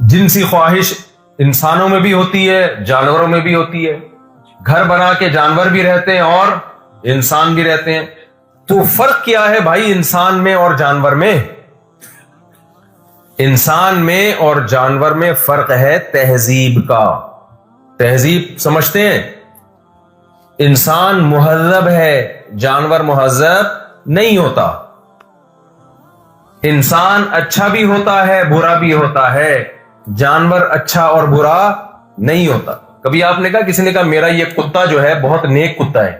جنسی خواہش انسانوں میں بھی ہوتی ہے، جانوروں میں بھی ہوتی ہے. گھر بنا کے جانور بھی رہتے ہیں اور انسان بھی رہتے ہیں. تو فرق کیا ہے بھائی انسان میں اور جانور میں؟ انسان میں اور جانور میں فرق ہے تہذیب کا. تہذیب سمجھتے ہیں؟ انسان مہذب ہے، جانور مہذب نہیں ہوتا. انسان اچھا بھی ہوتا ہے، برا بھی ہوتا ہے، جانور اچھا اور برا نہیں ہوتا. کبھی آپ نے کہا، کسی نے کہا میرا یہ کتا جو ہے بہت نیک کتا ہے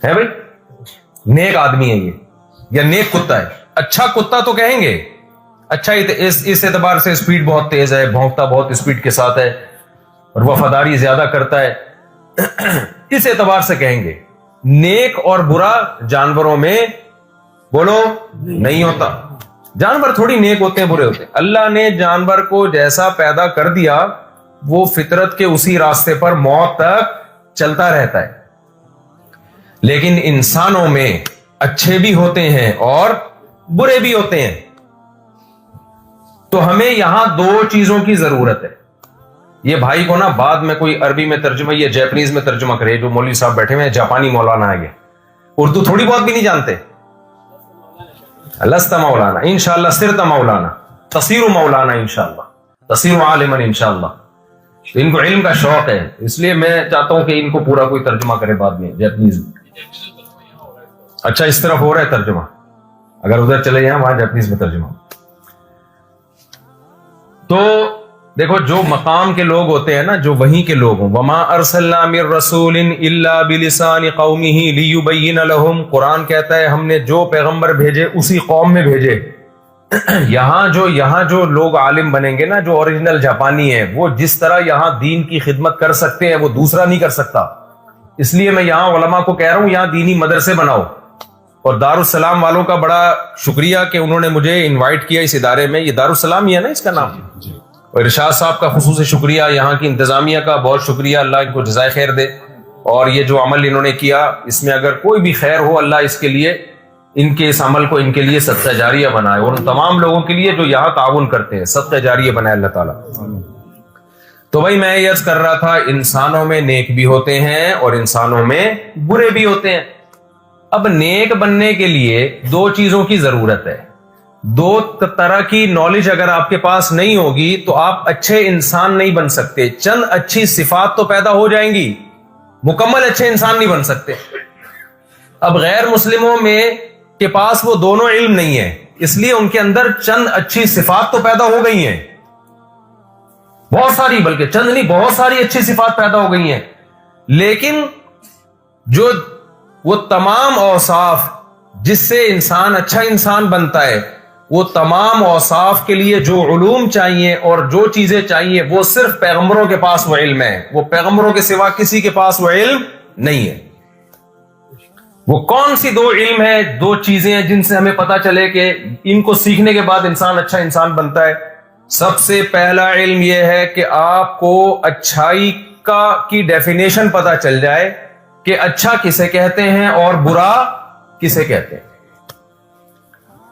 بھائی، نیک آدمی ہے یہ، یا نیک کتا ہے. اچھا کتا تو کہیں گے، اچھا اس اعتبار سے اسپیڈ بہت تیز ہے، بھونکتا بہت اسپیڈ کے ساتھ ہے اور وفاداری زیادہ کرتا ہے، اس اعتبار سے کہیں گے. نیک اور برا جانوروں میں بولو نہیں ہوتا. جانور تھوڑی نیک ہوتے ہیں، برے ہوتے ہیں. اللہ نے جانور کو جیسا پیدا کر دیا وہ فطرت کے اسی راستے پر موت تک چلتا رہتا ہے. لیکن انسانوں میں اچھے بھی ہوتے ہیں اور برے بھی ہوتے ہیں. تو ہمیں یہاں دو چیزوں کی ضرورت ہے. یہ بھائی کو نا بعد میں کوئی عربی میں ترجمہ یا جیپنیز میں ترجمہ کرے، جو مولوی صاحب بیٹھے ہوئے ہیں، جاپانی مولانا ہے، یہ اردو تھوڑی بہت بھی نہیں جانتے. لست مولانا انشاءاللہ، صرت مولانا، تصیر مولانا انشاءاللہ، تصیر عالما انشاءاللہ. تو ان کو علم کا شوق ہے، اس لیے میں چاہتا ہوں کہ ان کو پورا کوئی ترجمہ کرے بعد میں جیپنیز میں. اچھا اس طرف ہو رہا ہے ترجمہ، اگر ادھر چلے جائیں وہاں جیپنیز میں ترجمہ. تو دیکھو جو مقام کے لوگ ہوتے ہیں نا، جو وہیں کے لوگ ہوں، وما ارسلنا من رسول الا بلسان قومه ليبين لهم، قرآن کہتا ہے ہم نے جو پیغمبر بھیجے اسی قوم میں بھیجے. یہاں جو لوگ عالم بنیں گے نا، جو اوریجنل جاپانی ہیں، وہ جس طرح یہاں دین کی خدمت کر سکتے ہیں وہ دوسرا نہیں کر سکتا. اس لیے میں یہاں علماء کو کہہ رہا ہوں یہاں دینی مدرسے بناؤ. اور دارالسلام والوں کا بڑا شکریہ کہ انہوں نے مجھے انوائٹ کیا اس ادارے میں. یہ دارالسلام ہی ہے نا اس کا نام. اور ارشاد صاحب کا خصوصی شکریہ، یہاں کی انتظامیہ کا بہت شکریہ، اللہ ان کو جزائے خیر دے. اور یہ جو عمل انہوں نے کیا، اس میں اگر کوئی بھی خیر ہو، اللہ اس کے لیے، ان کے اس عمل کو ان کے لیے صدقہ جاریہ بنائے، اور ان تمام لوگوں کے لیے جو یہاں تعاون کرتے ہیں صدقہ جاریہ بنائے اللہ تعالیٰ. تو بھائی میں یہ عرض کر رہا تھا، انسانوں میں نیک بھی ہوتے ہیں اور انسانوں میں برے بھی ہوتے ہیں. اب نیک بننے کے لیے دو چیزوں کی ضرورت ہے. دو طرح کی نالج اگر آپ کے پاس نہیں ہوگی تو آپ اچھے انسان نہیں بن سکتے. چند اچھی صفات تو پیدا ہو جائیں گی، مکمل اچھے انسان نہیں بن سکتے. اب غیر مسلموں میں کے پاس وہ دونوں علم نہیں ہے، اس لیے ان کے اندر چند اچھی صفات تو پیدا ہو گئی ہیں، بہت ساری، بلکہ چند نہیں بہت ساری اچھی صفات پیدا ہو گئی ہیں. لیکن جو وہ تمام اوصاف جس سے انسان اچھا انسان بنتا ہے، وہ تمام اوصاف کے لیے جو علوم چاہیے اور جو چیزیں چاہیے، وہ صرف پیغمبروں کے پاس وہ علم ہے. وہ پیغمبروں کے سوا کسی کے پاس وہ علم نہیں ہے. وہ کون سی دو علم ہے، دو چیزیں ہیں جن سے ہمیں پتا چلے کہ ان کو سیکھنے کے بعد انسان اچھا انسان بنتا ہے؟ سب سے پہلا علم یہ ہے کہ آپ کو اچھائی کی ڈیفینیشن پتا چل جائے کہ اچھا کسے کہتے ہیں اور برا کسے کہتے ہیں.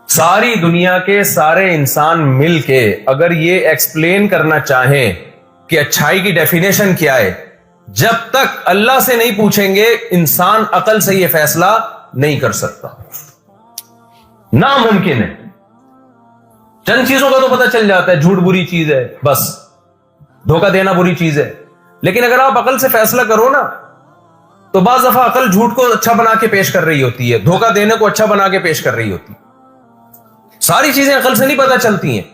ساری دنیا کے سارے انسان مل کے اگر یہ ایکسپلین کرنا چاہیں کہ اچھائی کی ڈیفینیشن کیا ہے، جب تک اللہ سے نہیں پوچھیں گے انسان عقل سے یہ فیصلہ نہیں کر سکتا، ناممکن ہے. چند چیزوں کا تو پتہ چل جاتا ہے، جھوٹ بری چیز ہے، بس دھوکہ دینا بری چیز ہے. لیکن اگر آپ عقل سے فیصلہ کرو نا، تو بعض دفعہ عقل جھوٹ کو اچھا بنا کے پیش کر رہی ہوتی ہے، دھوکہ دینے کو اچھا بنا کے پیش کر رہی ہوتی ہے. ساری چیزیں عقل سے نہیں پتہ چلتی ہیں.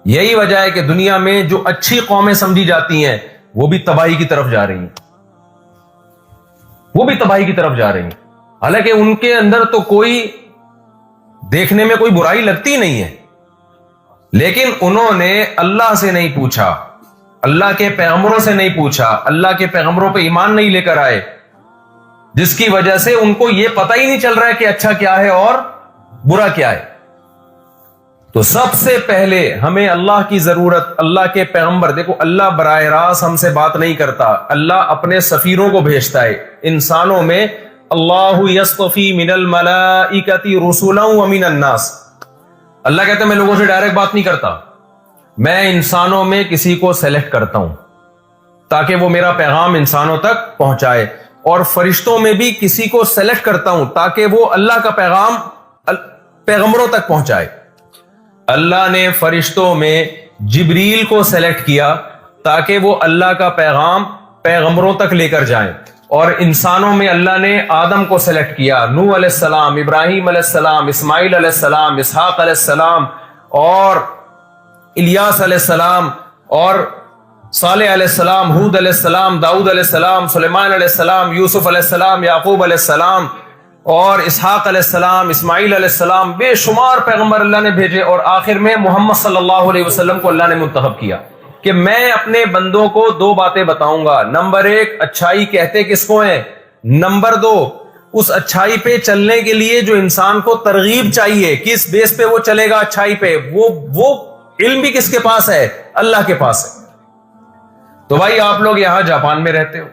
یہی وجہ ہے کہ دنیا میں جو اچھی قومیں سمجھی جاتی ہیں وہ بھی تباہی کی طرف جا رہی ہیں، وہ بھی تباہی کی طرف جا رہی ہیں. حالانکہ ان کے اندر تو کوئی دیکھنے میں کوئی برائی لگتی نہیں ہے، لیکن انہوں نے اللہ سے نہیں پوچھا، اللہ کے پیغمبروں سے نہیں پوچھا، اللہ کے پیغمبروں پہ ایمان نہیں لے کر آئے، جس کی وجہ سے ان کو یہ پتہ ہی نہیں چل رہا ہے کہ اچھا کیا ہے اور برا کیا ہے. تو سب سے پہلے ہمیں اللہ کی ضرورت، اللہ کے پیغمبر. دیکھو اللہ براہ راست ہم سے بات نہیں کرتا، اللہ اپنے سفیروں کو بھیجتا ہے. انسانوں میں اللہ یصطفی من الملائکۃ رسلا ومن الناس، اللہ کہتا ہے میں لوگوں سے ڈائریکٹ بات نہیں کرتا، میں انسانوں میں کسی کو سلیکٹ کرتا ہوں تاکہ وہ میرا پیغام انسانوں تک پہنچائے, اور فرشتوں میں بھی کسی کو سلیکٹ کرتا ہوں تاکہ وہ اللہ کا پیغام پیغمبروں تک پہنچائے. اللہ نے فرشتوں میں جبریل کو سلیکٹ کیا تاکہ وہ اللہ کا پیغام پیغمبروں تک لے کر جائیں, اور انسانوں میں اللہ نے آدم کو سلیکٹ کیا, نوح علیہ السلام, ابراہیم علیہ السلام, اسماعیل علیہ السلام, اسحاق علیہ السلام, اور الیاس علیہ السلام, اور صالح علیہ السلام, ہود علیہ السلام, داؤد علیہ السلام, سلیمان علیہ السلام, یوسف علیہ السلام, یعقوب علیہ السلام, اور اسحاق علیہ السلام, اسماعیل علیہ السلام. بے شمار پیغمبر اللہ نے بھیجے, اور آخر میں محمد صلی اللہ علیہ وسلم کو اللہ نے منتخب کیا کہ میں اپنے بندوں کو دو باتیں بتاؤں گا. نمبر ایک, اچھائی کہتے کس کو ہیں. نمبر دو, اس اچھائی پہ چلنے کے لیے جو انسان کو ترغیب چاہیے, کس بیس پہ وہ چلے گا اچھائی پہ, وہ علم بھی کس کے پاس ہے, اللہ کے پاس ہے. تو بھائی آپ لوگ یہاں جاپان میں رہتے ہو,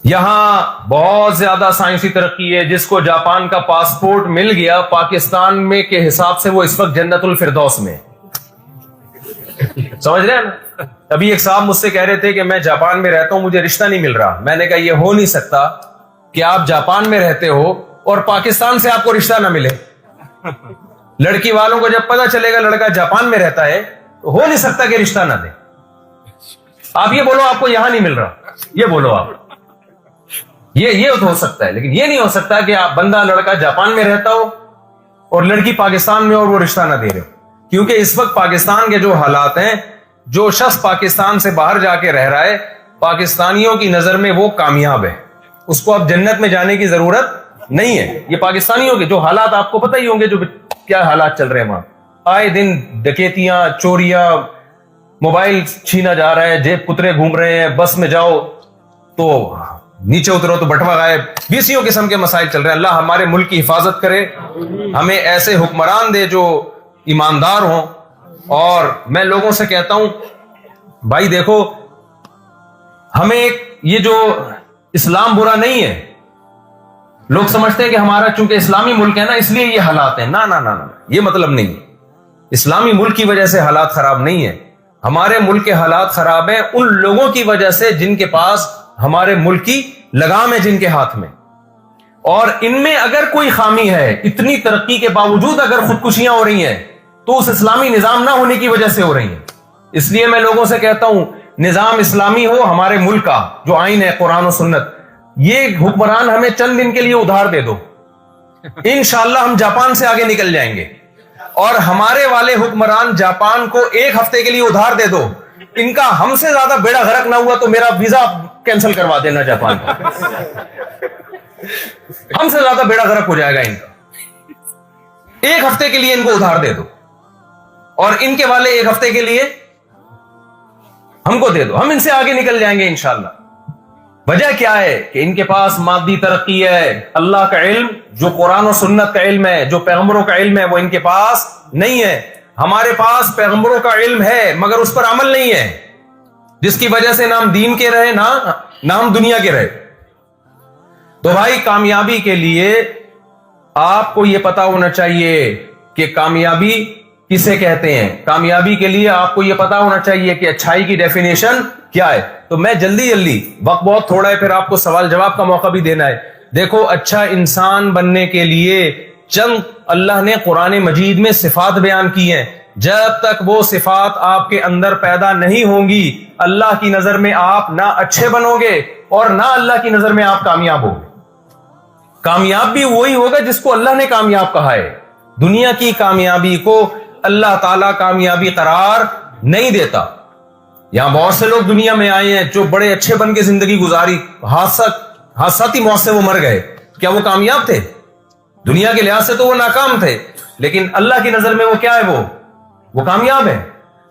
یہاں بہت زیادہ سائنسی ترقی ہے. جس کو جاپان کا پاسپورٹ مل گیا پاکستان میں کے حساب سے, وہ اس وقت جنت الفردوس میں. سمجھ رہے ہیں نا. ابھی ایک صاحب مجھ سے کہہ رہے تھے کہ میں جاپان میں رہتا ہوں, مجھے رشتہ نہیں مل رہا. میں نے کہا یہ ہو نہیں سکتا کہ آپ جاپان میں رہتے ہو اور پاکستان سے آپ کو رشتہ نہ ملے. لڑکی والوں کو جب پتہ چلے گا لڑکا جاپان میں رہتا ہے تو ہو نہیں سکتا کہ رشتہ نہ دے. آپ یہ بولو آپ کو یہاں نہیں مل رہا, یہ بولو آپ, یہ تو ہو سکتا ہے, لیکن یہ نہیں ہو سکتا کہ آپ بندہ لڑکا جاپان میں رہتا ہو اور لڑکی پاکستان میں اور وہ رشتہ نہ دے رہے ہو. کیونکہ اس وقت پاکستان کے جو حالات ہیں, جو شخص پاکستان سے باہر جا کے رہ رہا ہے, پاکستانیوں کی نظر میں وہ کامیاب ہے, اس کو اب جنت میں جانے کی ضرورت نہیں ہے. یہ پاکستانیوں کے جو حالات آپ کو پتہ ہی ہوں گے, جو کیا حالات چل رہے ہیں وہاں. آئے دن ڈکیتیاں, چوریاں, موبائل چھینا جا رہا ہے, جیب کترے گھوم رہے ہیں, بس میں جاؤ تو نیچے اترو تو بٹوا غائب, 20 قسم کے مسائل چل رہے ہیں. اللہ ہمارے ملک کی حفاظت کرے, ہمیں ایسے حکمران دے جو ایماندار ہوں. اور میں لوگوں سے کہتا ہوں بھائی دیکھو, ہمیں یہ جو اسلام برا نہیں ہے, لوگ سمجھتے ہیں کہ ہمارا چونکہ اسلامی ملک ہے نا اس لیے یہ حالات ہیں. نہ, یہ مطلب نہیں. اسلامی ملک کی وجہ سے حالات خراب نہیں ہیں. ہمارے ملک کے حالات خراب ہیں ان لوگوں کی وجہ سے جن کے پاس ہمارے ملک کی لگام ہے, جن کے ہاتھ میں. اور ان میں اگر کوئی خامی ہے, اتنی ترقی کے باوجود اگر خودکشیاں ہو رہی ہیں تو اس اسلامی نظام نہ ہونے کی وجہ سے ہو رہی ہیں. اس لیے میں لوگوں سے کہتا ہوں نظام اسلامی ہو, ہمارے ملک کا جو آئین ہے قرآن و سنت, یہ حکمران ہمیں چند دن کے لیے ادھار دے دو, انشاءاللہ ہم جاپان سے آگے نکل جائیں گے. اور ہمارے والے حکمران جاپان کو 1 ہفتے کے لیے ادھار دے دو, ان کا ہم سے زیادہ بیڑا غرق نہ ہوا تو میرا ویزا کینسل کروا دینا جاپان کا. ہم سے زیادہ بیڑا غرق ہو جائے گا ان کا. 1 ہفتے کے لیے ان کو ادھار دے دو, اور ان کے والے 1 ہفتے کے لیے ہم کو دے دو, ہم ان سے آگے نکل جائیں گے انشاءاللہ. وجہ کیا ہے کہ ان کے پاس مادی ترقی ہے, اللہ کا علم جو قرآن و سنت کا علم ہے, جو پیغمبروں کا علم ہے, وہ ان کے پاس نہیں ہے. ہمارے پاس پیغمبروں کا علم ہے مگر اس پر عمل نہیں ہے, جس کی وجہ سے نہ ہم دین کے رہے نہ ہم دنیا کے رہے. تو بھائی کامیابی کے لیے آپ کو یہ پتا ہونا چاہیے کہ کامیابی کسے کہتے ہیں. کامیابی کے لیے آپ کو یہ پتا ہونا چاہیے کہ اچھائی کی ڈیفینیشن کیا ہے. تو میں جلدی, وقت بہت تھوڑا ہے, پھر آپ کو سوال جواب کا موقع بھی دینا ہے. دیکھو, اچھا انسان بننے کے لیے چند اللہ نے قرآن مجید میں صفات بیان کی ہیں. جب تک وہ صفات آپ کے اندر پیدا نہیں ہوں گی, اللہ کی نظر میں آپ نہ اچھے بنو گے اور نہ اللہ کی نظر میں آپ کامیاب ہوگے. کامیاب بھی وہی ہوگا جس کو اللہ نے کامیاب کہا ہے. دنیا کی کامیابی کو اللہ تعالیٰ کامیابی قرار نہیں دیتا. یہاں بہت سے لوگ دنیا میں آئے ہیں جو بڑے اچھے بن کے زندگی گزاری, حادثاتی موت سے وہ مر گئے. کیا وہ کامیاب تھے؟ دنیا کے لحاظ سے تو وہ ناکام تھے, لیکن اللہ کی نظر میں وہ کیا ہے, وہ کامیاب ہے.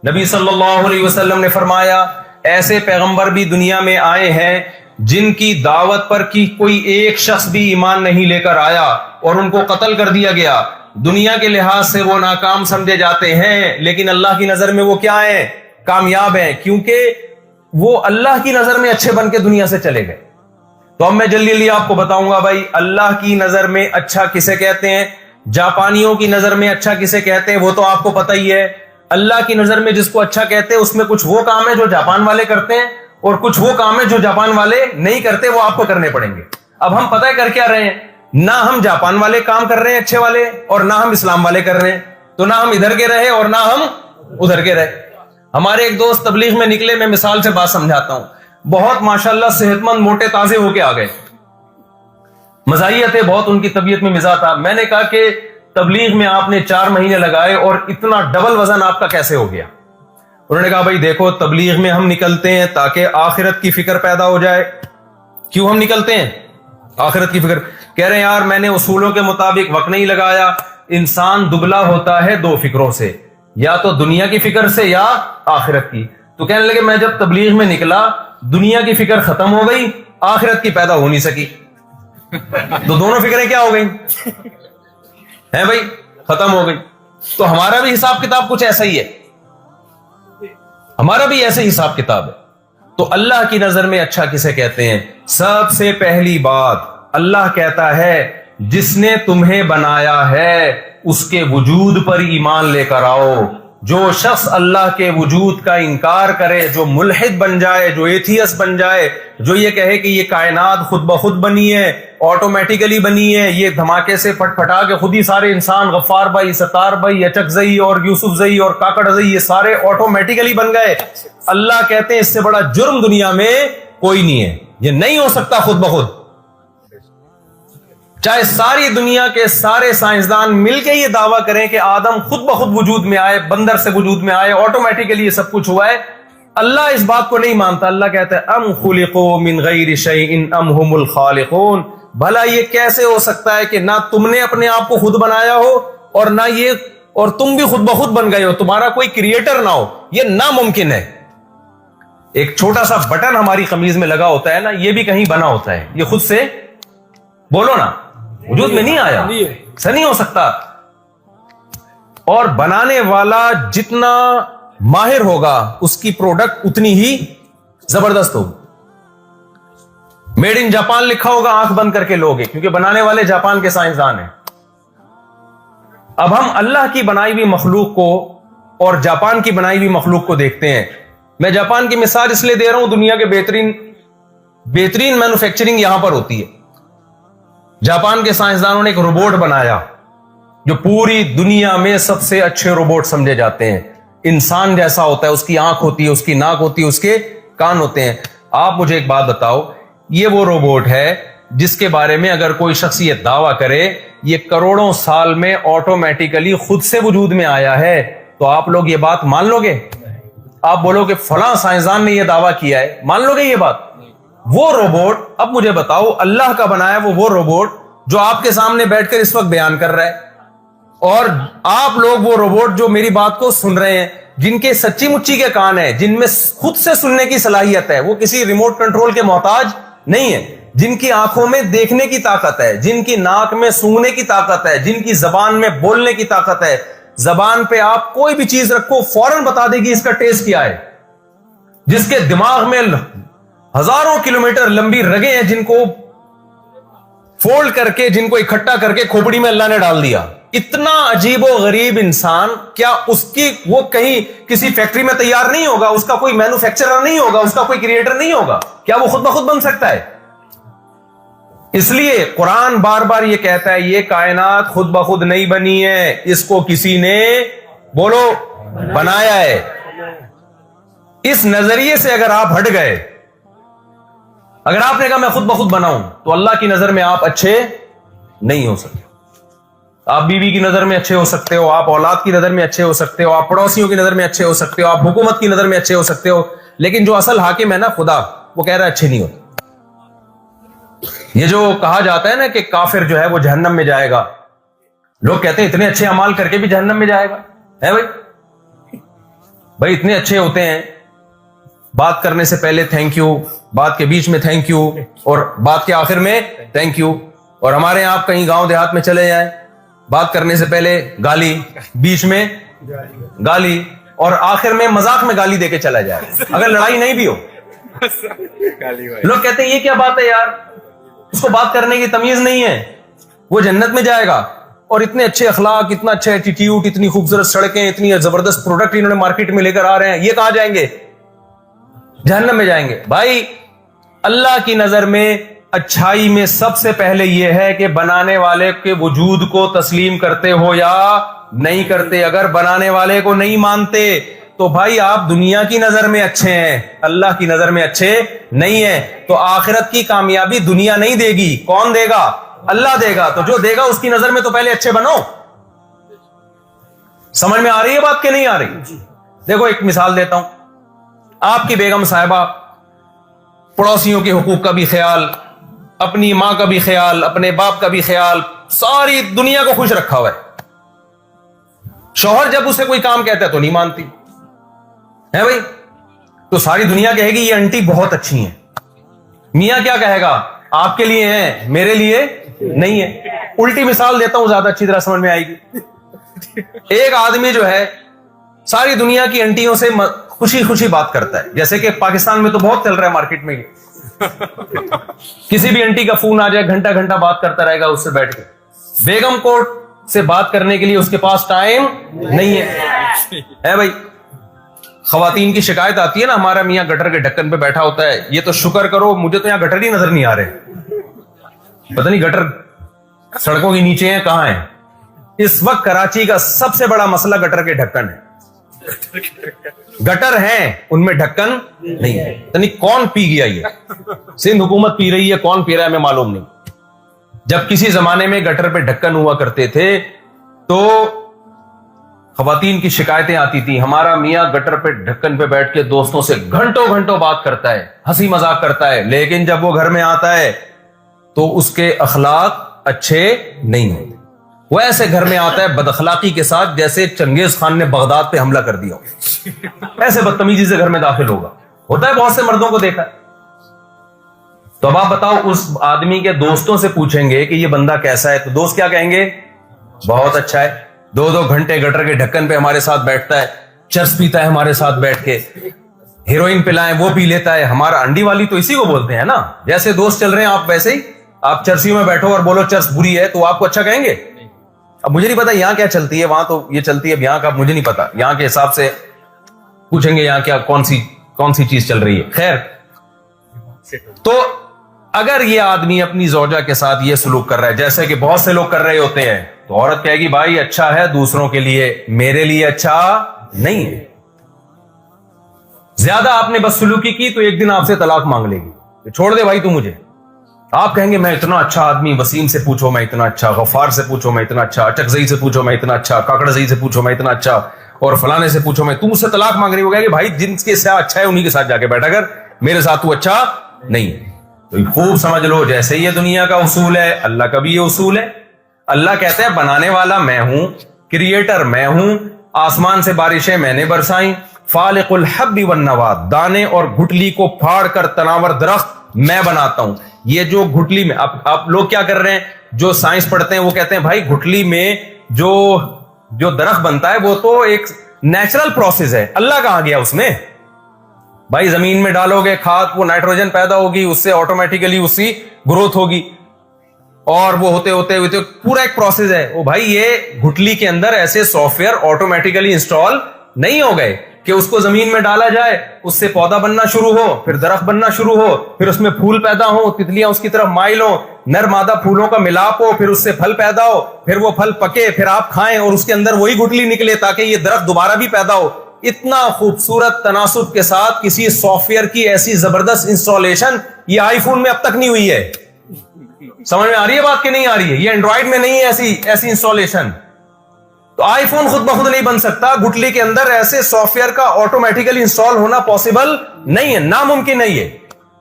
نبی صلی اللہ علیہ وسلم نے فرمایا ایسے پیغمبر بھی دنیا میں آئے ہیں جن کی دعوت پر کی کوئی ایک شخص بھی ایمان نہیں لے کر آیا اور ان کو قتل کر دیا گیا. دنیا کے لحاظ سے وہ ناکام سمجھے جاتے ہیں, لیکن اللہ کی نظر میں وہ کیا ہیں, کامیاب ہیں, کیونکہ وہ اللہ کی نظر میں اچھے بن کے دنیا سے چلے گئے. تو اب میں جلدی آپ کو بتاؤں گا بھائی اللہ کی نظر میں اچھا کسے کہتے ہیں, جاپانیوں کی نظر میں اچھا کسے کہتے ہیں وہ تو آپ کو پتہ ہی ہے. اللہ کی نظر میں جس کو اچھا کہتے ہیں اس میں کچھ وہ کام ہے جو جاپان والے کرتے ہیں اور کچھ وہ کام ہے جو جاپان والے نہیں کرتے, وہ آپ کو کرنے پڑیں گے. اب ہم پتہ کر کیا رہے ہیں, نہ ہم جاپان والے کام کر رہے ہیں اچھے والے اور نہ ہم اسلام والے کر رہے ہیں, تو نہ ہم ادھر کے رہے اور نہ ہم ادھر کے رہے. ہمارے ایک دوست تبلیغ میں نکلے, میں مثال سے بات سمجھاتا ہوں, بہت ماشاءاللہ صحت مند موٹے تازے ہو کے آ گئے, مزاحیہ تھے بہت, ان کی طبیعت میں مزاح تھا. میں نے کہا کہ تبلیغ میں آپ نے 4 مہینے لگائے اور اتنا ڈبل وزن آپ کا کیسے ہو گیا؟ انہوں نے کہا بھائی دیکھو, تبلیغ میں ہم نکلتے ہیں تاکہ آخرت کی فکر پیدا ہو جائے. کیوں ہم نکلتے ہیں؟ آخرت کی فکر. کہہ رہے ہیں یار میں نے اصولوں کے مطابق وقت نہیں لگایا. انسان دبلا ہوتا ہے 2 فکروں سے, یا تو دنیا کی فکر سے یا آخرت کی. تو کہنے لگے میں جب تبلیغ میں نکلا دنیا کی فکر ختم ہو گئی, آخرت کی پیدا ہو نہیں سکی. تو دونوں فکریں کیا ہو گئی ہیں بھائی, ختم ہو گئی. تو ہمارا بھی حساب کتاب کچھ ایسا ہی ہے, ہمارا بھی ایسے حساب کتاب ہے. تو اللہ کی نظر میں اچھا کسے کہتے ہیں؟ سب سے پہلی بات اللہ کہتا ہے جس نے تمہیں بنایا ہے اس کے وجود پر ایمان لے کر آؤ. جو شخص اللہ کے وجود کا انکار کرے, جو ملحد بن جائے, جو ایتھیس بن جائے, جو یہ کہے کہ یہ کائنات خود بخود بنی ہے, آٹومیٹیکلی بنی ہے, یہ دھماکے سے پھٹ پھٹا کے خود ہی سارے انسان, غفار بھائی, ستار بھائی, اچک زئی اور یوسف زئی اور کاکڑ زئی, یہ سارے آٹومیٹیکلی بن گئے. اللہ کہتے ہیں اس سے بڑا جرم دنیا میں کوئی نہیں ہے, یہ نہیں ہو سکتا خود بخود. چاہے ساری دنیا کے سارے سائنسدان مل کے یہ دعویٰ کریں کہ آدم خود بخود وجود میں آئے, بندر سے وجود میں آئے, آٹومیٹیکلی یہ سب کچھ ہوا ہے, اللہ اس بات کو نہیں مانتا. اللہ کہتا ہے ام خلقوا من غیر شیء ام هم الخالقون. بھلا یہ کیسے ہو سکتا ہے کہ نہ تم نے اپنے آپ کو خود بنایا ہو اور نہ یہ, اور تم بھی خود بخود بن گئے ہو, تمہارا کوئی کریٹر نہ ہو, یہ ناممکن ہے. ایک چھوٹا سا بٹن ہماری قمیض میں لگا ہوتا ہے نا, یہ بھی کہیں بنا ہوتا ہے, یہ خود سے بولو نا وجود میں نہیں آیا, ایسا نہیں ہو سکتا. اور بنانے والا جتنا ماہر ہوگا اس کی پروڈکٹ اتنی ہی زبردست ہوگی. میڈ ان جاپان لکھا ہوگا, آنکھ بند کر کے لوگے, کیونکہ بنانے والے جاپان کے سائنسدان ہیں. اب ہم اللہ کی بنائی ہوئی مخلوق کو اور جاپان کی بنائی ہوئی مخلوق کو دیکھتے ہیں. میں جاپان کی مثال اس لیے دے رہا ہوں, دنیا کے بہترین مینوفیکچرنگ یہاں پر ہوتی ہے. جاپان کے سائنسدانوں نے ایک روبوٹ بنایا جو پوری دنیا میں سب سے اچھے روبوٹ سمجھے جاتے ہیں. انسان جیسا ہوتا ہے, اس کی آنکھ ہوتی ہے, اس کی ناک ہوتی ہے, اس کے کان ہوتے ہیں. آپ مجھے ایک بات بتاؤ, یہ وہ روبوٹ ہے جس کے بارے میں اگر کوئی شخص یہ دعویٰ کرے یہ کروڑوں سال میں آٹومیٹیکلی خود سے وجود میں آیا ہے, تو آپ لوگ یہ بات مان لو گے؟ آپ بولو کہ فلاں سائنسدان نے یہ دعویٰ کیا ہے, مان لو گے یہ بات؟ وہ روبوٹ, اب مجھے بتاؤ, اللہ کا بنایا وہ روبوٹ جو آپ کے سامنے بیٹھ کر اس وقت بیان کر رہا ہے, اور آپ لوگ وہ روبوٹ جو میری بات کو سن رہے ہیں, جن کے سچی مچی کے کان ہیں, جن میں خود سے سننے کی صلاحیت ہے, وہ کسی ریموٹ کنٹرول کے محتاج نہیں ہے, جن کی آنکھوں میں دیکھنے کی طاقت ہے, جن کی ناک میں سونگنے کی طاقت ہے, جن کی زبان میں بولنے کی طاقت ہے. زبان پہ آپ کوئی بھی چیز رکھو فوراً بتا دے گی اس کا ٹیسٹ کیا ہے. جس کے دماغ میں ہزاروں کلومیٹر لمبی رگیں ہیں جن کو فولڈ کر کے, جن کو اکٹھا کر کے کھوپڑی میں اللہ نے ڈال دیا. اتنا عجیب و غریب انسان, کیا اس کی وہ کہیں کسی فیکٹری میں تیار نہیں ہوگا, اس کا کوئی مینوفیکچرر نہیں ہوگا, اس کا کوئی کریٹر نہیں ہوگا, کیا وہ خود بخود بن سکتا ہے؟ اس لیے قرآن بار بار یہ کہتا ہے یہ کائنات خود بخود نہیں بنی ہے, اس کو کسی نے بولو بنایا ہے. اس نظریے سے اگر آپ ہٹ گئے, اگر آپ نے کہا میں خود بخود بناؤں, تو اللہ کی نظر میں آپ اچھے نہیں ہو سکتے. آپ بیوی کی نظر میں اچھے ہو سکتے ہو, آپ اولاد کی نظر میں اچھے ہو سکتے ہو, آپ پڑوسیوں کی نظر میں اچھے ہو سکتے ہو, آپ حکومت کی نظر میں اچھے ہو سکتے ہو, لیکن جو اصل حاکم ہے نا خدا, وہ کہہ رہا ہے اچھے نہیں ہوتے. یہ جو کہا جاتا ہے نا کہ کافر جو ہے وہ جہنم میں جائے گا, لوگ کہتے ہیں اتنے اچھے اعمال کر کے بھی جہنم میں جائے گا. ہے بھائی اتنے اچھے ہوتے ہیں, بات کرنے سے پہلے تھینک یو, بات کے بیچ میں تھینک یو, اور بات کے آخر میں تھینک یو. اور ہمارے یہاں آپ کہیں گاؤں دیہات میں چلے جائیں, بات کرنے سے پہلے گالی, بیچ میں گالی, اور آخر میں مذاق میں گالی دے کے چلا جائے اگر لڑائی نہیں بھی ہو. لوگ کہتے ہیں یہ کیا بات ہے یار, اس کو بات کرنے کی تمیز نہیں ہے, وہ جنت میں جائے گا. اور اتنے اچھے اخلاق, اتنا اچھا ایٹیٹیوڈ, اتنی خوبصورت سڑکیں, اتنی زبردست پروڈکٹ انہوں نے مارکیٹ میں لے کر آ رہے ہیں, یہ کہاں جائیں گے؟ جہنم میں جائیں گے. بھائی اللہ کی نظر میں اچھائی میں سب سے پہلے یہ ہے کہ بنانے والے کے وجود کو تسلیم کرتے ہو یا نہیں کرتے. اگر بنانے والے کو نہیں مانتے تو بھائی آپ دنیا کی نظر میں اچھے ہیں, اللہ کی نظر میں اچھے نہیں ہیں. تو آخرت کی کامیابی دنیا نہیں دے گی, کون دے گا؟ اللہ دے گا. تو جو دے گا اس کی نظر میں تو پہلے اچھے بنو. سمجھ میں آ رہی ہے بات کہ نہیں آ رہی؟ دیکھو ایک مثال دیتا ہوں. آپ کی بیگم صاحبہ پڑوسیوں کے حقوق کا بھی خیال, اپنی ماں کا بھی خیال, اپنے باپ کا بھی خیال, ساری دنیا کو خوش رکھا ہوا ہے. شوہر جب اسے کوئی کام کہتا ہے تو نہیں مانتی ہے بھائی, تو ساری دنیا کہے گی یہ انٹی بہت اچھی ہیں. میاں کیا کہے گا؟ آپ کے لیے ہیں, میرے لیے نہیں ہے. الٹی مثال دیتا ہوں, زیادہ اچھی طرح سمجھ میں آئے گی. ایک آدمی جو ہے ساری دنیا کی انٹیوں سے خوشی خوشی بات کرتا ہے, جیسے کہ پاکستان میں تو بہت چل رہا ہے مارکیٹ میں, کسی بھی انٹی کا فون آ جائے گھنٹہ گھنٹہ بات کرتا رہے گا اس سے بیٹھ کے. بیگم کو سے بات کرنے کے لیے اس کے پاس ٹائم نہیں ہے بھائی. خواتین کی شکایت آتی ہے نا, ہمارا میاں گٹر کے ڈھکن پہ بیٹھا ہوتا ہے. یہ تو شکر کرو مجھے تو یہاں گٹر ہی نظر نہیں آ رہے, پتہ نہیں گٹر سڑکوں کے نیچے ہیں کہاں ہیں. اس وقت کراچی کا سب سے بڑا مسئلہ گٹر کے ڈھکن ہے. گٹر ہیں ان میں ڈھکن نہیں ہے. یعنی کون پی گیا, یہ سندھ حکومت پی رہی ہے, کون پی رہا ہے ہمیں معلوم نہیں. جب کسی زمانے میں گٹر پہ ڈھکن ہوا کرتے تھے تو خواتین کی شکایتیں آتی تھی, ہمارا میاں گٹر پہ ڈھکن پہ بیٹھ کے دوستوں سے گھنٹوں گھنٹوں بات کرتا ہے, ہنسی مذاق کرتا ہے, لیکن جب وہ گھر میں آتا ہے تو اس کے اخلاق اچھے نہیں ہوتے. وہ ایسے گھر میں آتا ہے بد اخلاقی کے ساتھ جیسے چنگیز خان نے بغداد پہ حملہ کر دیا ہو, ایسے بدتمیزی سے گھر میں داخل ہوگا. ہوتا ہے, بہت سے مردوں کو دیکھا ہے. تو اب آپ بتاؤ, اس آدمی کے دوستوں سے پوچھیں گے کہ یہ بندہ کیسا ہے, تو دوست کیا کہیں گے؟ بہت اچھا ہے, 2 گھنٹے گٹر کے ڈھکن پہ ہمارے ساتھ بیٹھتا ہے, چرس پیتا ہے ہمارے ساتھ بیٹھ کے, ہیروئن پلائیں وہ پی لیتا ہے. ہمارا انڈی والی تو اسی کو بولتے ہیں نا. جیسے دوست چل رہے ہیں آپ ویسے ہی, آپ چرسیوں میں بیٹھو اور بولو چرس بری ہے تو آپ کو اچھا کہیں گے. اب مجھے نہیں پتا یہاں کیا چلتی ہے, وہاں تو یہ چلتی ہے, اب یہاں کا مجھے نہیں پتا, یہاں کے حساب سے پوچھیں گے یہاں کیا کون سی چیز چل رہی ہے. خیر, تو اگر یہ آدمی اپنی زوجہ کے ساتھ یہ سلوک کر رہا ہے جیسے کہ بہت سے لوگ کر رہے ہوتے ہیں, تو عورت کہے گی بھائی اچھا ہے دوسروں کے لیے, میرے لیے اچھا نہیں ہے. زیادہ آپ نے بدسلوکی کی تو ایک دن آپ سے طلاق مانگ لے گی, چھوڑ دے بھائی تو مجھے. آپ کہیں گے میں اتنا اچھا آدمی, وسیم سے پوچھو میں اتنا اچھا, غفار سے پوچھو میں اتنا اچھا, چکزئی سے پوچھو میں اتنا اچھا, کاکڑزئی سے پوچھو میں اتنا اچھا, اور فلانے سے پوچھو میں, تم مجھ سے طلاق مانگ رہی ہو. کہ بھائی جن کے ساتھ اچھا ہے انہی کے ساتھ جا کے بیٹھا کر, میرے ساتھ تو اچھا نہیں. تو خوب سمجھ لو, جیسے یہ دنیا کا اصول ہے اللہ کا بھی یہ اصول ہے. اللہ کہتا ہے بنانے والا میں ہوں, کریٹر میں ہوں, آسمان سے بارشیں میں نے برسائیں, فالق الحب والنوا, دانے اور گٹلی کو پھاڑ کر تناور درخت میں بناتا ہوں. یہ جو گٹلی میں آپ لوگ کیا کر رہے ہیں, جو سائنس پڑھتے ہیں وہ کہتے ہیں بھائی گٹلی میں جو درخت بنتا ہے وہ تو ایک نیچرل پروسیس ہے, اللہ کہاں گیا اس میں. بھائی زمین میں ڈالو گے کھاد, وہ نائٹروجن پیدا ہوگی, اس سے آٹومیٹیکلی اس کی گروتھ ہوگی, اور وہ ہوتے ہوتے پورا ایک پروسیس ہے. وہ بھائی یہ گٹلی کے اندر ایسے سافٹ ویئر آٹومیٹیکلی انسٹال نہیں ہو گئے کہ اس کو زمین میں ڈالا جائے, اس سے پودا بننا شروع ہو, پھر درخت بننا شروع ہو, پھر اس میں پھول پیدا ہو, تتلیاں اس کی طرف مائل ہو, نر مادہ پھولوں کا ملاپ ہو, پھر اس سے پھل پیدا ہو, پھر وہ پھل پکے, پھر آپ کھائیں اور اس کے اندر وہی گٹلی نکلے تاکہ یہ درخت دوبارہ بھی پیدا ہو. اتنا خوبصورت تناسب کے ساتھ کسی سافٹ ویئر کی ایسی زبردست انسٹالیشن یہ آئی فون میں اب تک نہیں ہوئی ہے. سمجھ میں آ رہی ہے بات کہ نہیں آ رہی ہے؟ یہ اینڈرائڈ میں نہیں ہے ایسی انسٹالیشن. تو آئی فون خود بخود نہیں بن سکتا, گٹلی کے اندر ایسے سافٹ ویئر کا آٹومیٹیکلی انسٹال ہونا پاسبل نہیں ہے, ناممکن نہیں ہے.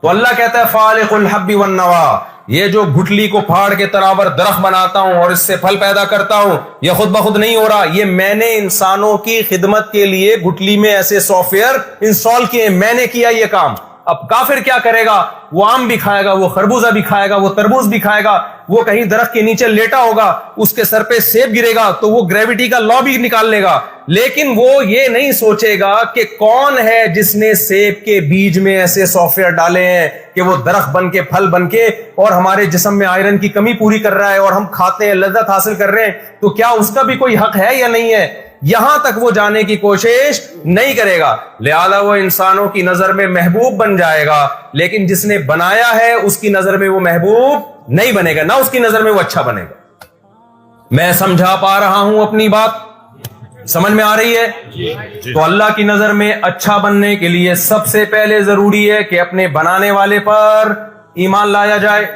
تو اللہ کہتا ہے فالق الحب والنوا, یہ جو گٹلی کو پھاڑ کے تناور درخت بناتا ہوں اور اس سے پھل پیدا کرتا ہوں, یہ خود بخود نہیں ہو رہا, یہ میں نے انسانوں کی خدمت کے لیے گٹلی میں ایسے سافٹ ویئر انسٹال کیے, میں نے کیا یہ کام. اب کافر کیا کرے گا؟ وہ آم بھی کھائے گا، وہ خربوزہ بھی کھائے گا، وہ تربوز بھی کھائے گا، وہ کہیں درخت کے نیچے لیٹا ہوگا، اس کے سر پہ سیب گرے گا تو وہ گریویٹی کا لا بھی نکال لے گا، لیکن وہ یہ نہیں سوچے گا کہ کون ہے جس نے سیب کے بیج میں ایسے سافٹ ویئر ڈالے ہیں کہ وہ درخت بن کے، پھل بن کے، اور ہمارے جسم میں آئرن کی کمی پوری کر رہا ہے اور ہم کھاتے ہیں، لذت حاصل کر رہے ہیں، تو کیا اس کا بھی کوئی حق ہے یا نہیں ہے؟ یہاں تک وہ جانے کی کوشش نہیں کرے گا، لہذا وہ انسانوں کی نظر میں محبوب بن جائے گا، لیکن جس نے بنایا ہے اس کی نظر میں وہ محبوب نہیں بنے گا، نہ اس کی نظر میں وہ اچھا بنے گا۔ میں سمجھا پا رہا ہوں اپنی بات؟ سمجھ میں آ رہی ہے؟ تو اللہ کی نظر میں اچھا بننے کے لیے سب سے پہلے ضروری ہے کہ اپنے بنانے والے پر ایمان لایا جائے،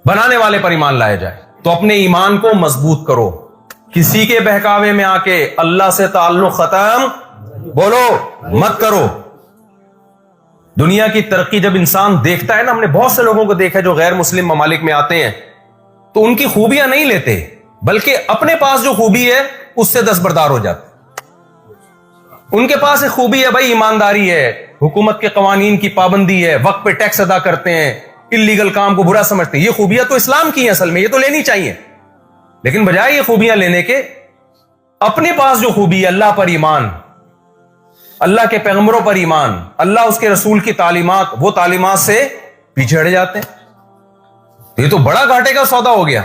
بنانے والے پر ایمان لایا جائے۔ تو اپنے ایمان کو مضبوط کرو، کسی کے بہکاوے میں آ کے اللہ سے تعلق ختم بولو مت کرو۔ دنیا کی ترقی جب انسان دیکھتا ہے نا، ہم نے بہت سے لوگوں کو دیکھا جو غیر مسلم ممالک میں آتے ہیں تو ان کی خوبیاں نہیں لیتے، بلکہ اپنے پاس جو خوبی ہے اس سے دستبردار ہو جاتے۔ ان کے پاس ایک خوبی ہے بھائی، ایمانداری ہے، حکومت کے قوانین کی پابندی ہے، وقت پہ ٹیکس ادا کرتے ہیں، اللیگل کام کو برا سمجھتے ہیں۔ یہ خوبیاں تو اسلام کی ہیں، اصل میں یہ تو لینی چاہیے، لیکن بجائے یہ خوبیاں لینے کے اپنے پاس جو خوبی ہے، اللہ پر ایمان، اللہ کے پیغمبروں پر ایمان، اللہ اس کے رسول کی تعلیمات، وہ تعلیمات سے پیچھے ہٹ جاتے ہیں۔ یہ تو بڑا گھاٹے کا سودا ہو گیا۔